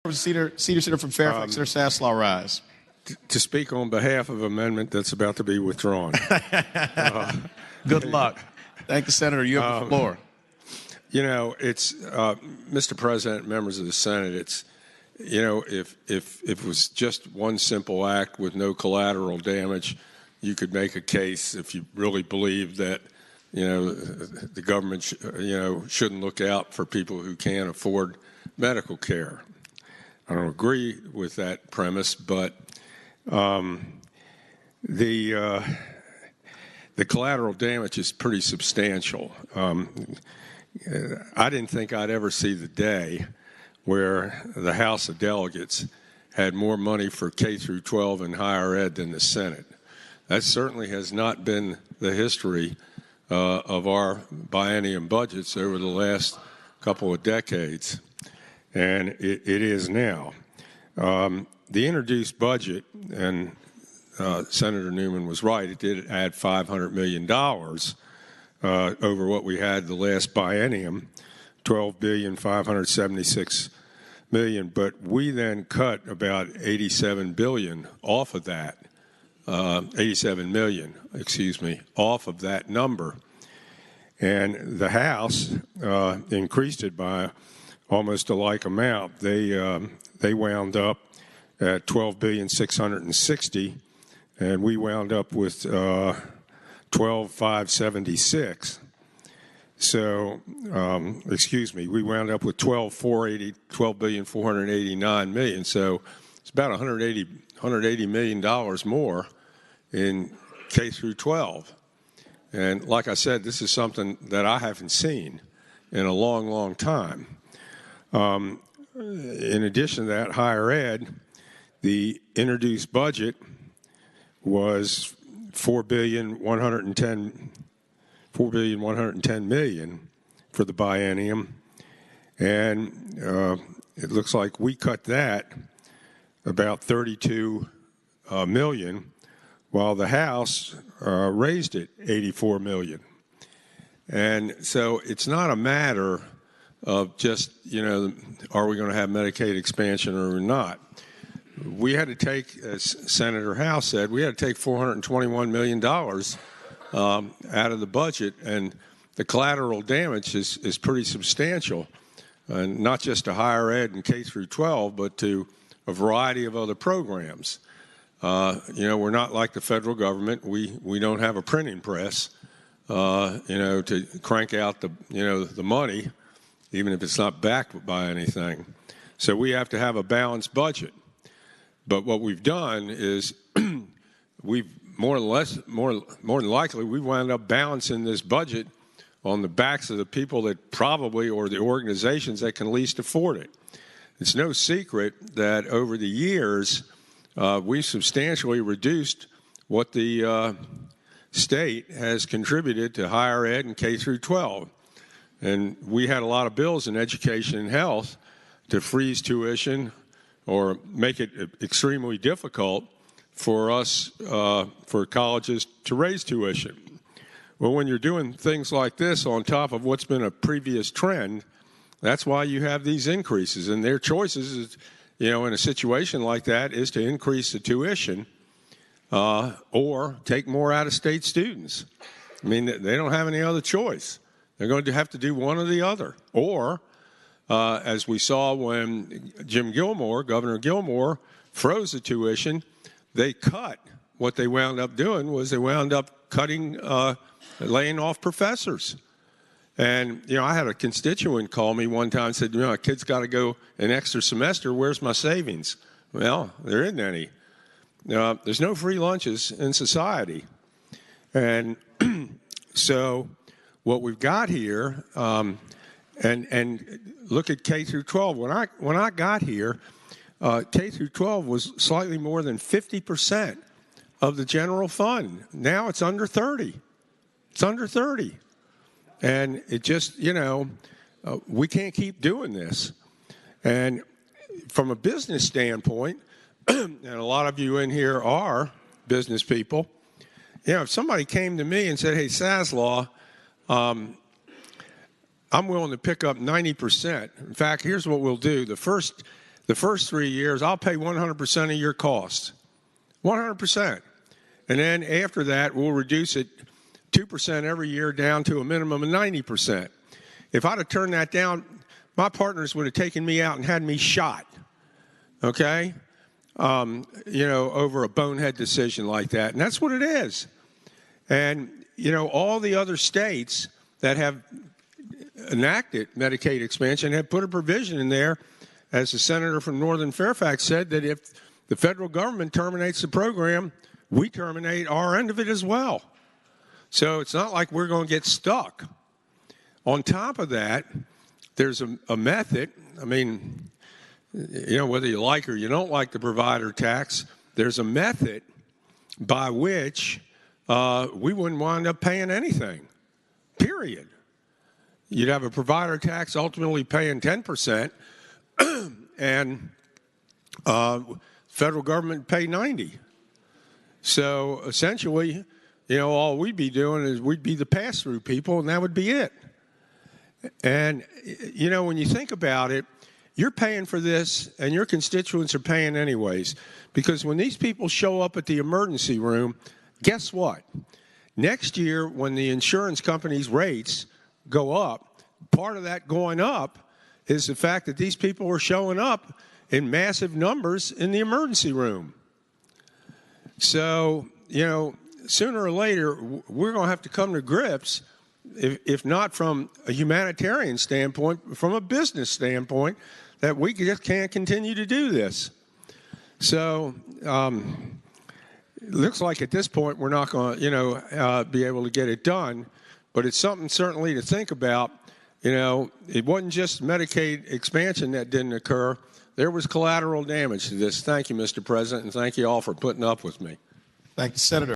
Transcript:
Cedar Senator from Fairfax, Senator Saslaw, rise. To speak on behalf of an amendment that's about to be withdrawn. Good luck. Thank you, Senator. You have the floor. You know, it's Mr. President, members of the Senate. It's if it was just one simple act with no collateral damage, you could make a case if you really believe that the government shouldn't look out for people who can't afford medical care. I don't agree with that premise, but the collateral damage is pretty substantial. I didn't think I'd ever see the day where the House of Delegates had more money for K through 12 and higher ed than the Senate. That certainly has not been the history of our biennium budgets over the last couple of decades, and it is now. The introduced budget, and Senator Newman was right, it did add $500 million over what we had the last biennium, $12,576 million, but we then cut about $87 billion off of that, 87 million, off of that number. And the House increased it by almost a like amount. They wound up at $12,660,000,000, and we wound up with $12,576. So, we wound up with $12,489,000,000. So it's about $180 million more in K through 12. And like I said, this is something that I haven't seen in a long, long time. In addition to that, higher ed, the introduced budget was $4,110,000,000 for the biennium, and it looks like we cut that about $32 million, while the House raised it $84 million. And so it's not a matter of just, are we going to have Medicaid expansion or not? We had to take, as Senator Howe said, we had to take $421 million out of the budget, and the collateral damage is pretty substantial, and not just to higher ed and K through 12, but to a variety of other programs. We're not like the federal government. We don't have a printing press, to crank out the money, even if it's not backed by anything. So we have to have a balanced budget. But what we've done is we've more than likely we wound up balancing this budget on the backs of the people that probably, or the organizations that can least afford it. It's no secret that over the years we've substantially reduced what the state has contributed to higher ed and K through 12. And we had a lot of bills in education and health to freeze tuition or make it extremely difficult for us, for colleges to raise tuition. Well, when you're doing things like this on top of what's been a previous trend, that's why you have these increases. And their choices, is, in a situation like that, is to increase the tuition or take more out-of-state students. I mean, they don't have any other choice. They're going to have to do one or the other. Or, as we saw when Governor Gilmore, froze the tuition, they cut. What they wound up doing was they wound up cutting, laying off professors. And, I had a constituent call me one time and said, a kid's got to go an extra semester. Where's my savings? Well, there isn't any. There's no free lunches in society. And so what we've got here, and look at K through 12. When I got here, K through 12 was slightly more than 50% of the general fund. Now it's under 30. It's under 30. And it just, we can't keep doing this. And from a business standpoint, and a lot of you in here are business people, if somebody came to me and said, hey, Saslaw, I'm willing to pick up 90%. In fact, here's what we'll do. The first the first 3 years, I'll pay 100% of your costs, 100%. And then after that, we'll reduce it 2% every year down to a minimum of 90%. If I'd have turned that down, my partners would have taken me out and had me shot, okay? Over a bonehead decision like that. And that's what it is. And, all the other states that have enacted Medicaid expansion have put a provision in there, as the senator from Northern Fairfax said, that if the federal government terminates the program, we terminate our end of it as well. So it's not like we're going to get stuck. On top of that, there's a method. I mean, whether you like or you don't like the provider tax, there's a method by which we wouldn't wind up paying anything, period. You'd have a provider tax ultimately paying 10%, and federal government pay 90%. So essentially, all we'd be doing is we'd be the pass-through people, and that would be it. And, when you think about it, you're paying for this, and your constituents are paying anyways. Because when these people show up at the emergency room, guess what? Next year, when the insurance companies' rates go up, part of that going up is the fact that these people are showing up in massive numbers in the emergency room. So, sooner or later, we're going to have to come to grips, if not from a humanitarian standpoint, from a business standpoint, that we just can't continue to do this. So it looks like at this point we're not going to, be able to get it done. But it's something certainly to think about. It wasn't just Medicaid expansion that didn't occur. There was collateral damage to this. Thank you, Mr. President, and thank you all for putting up with me. Thank you, Senator.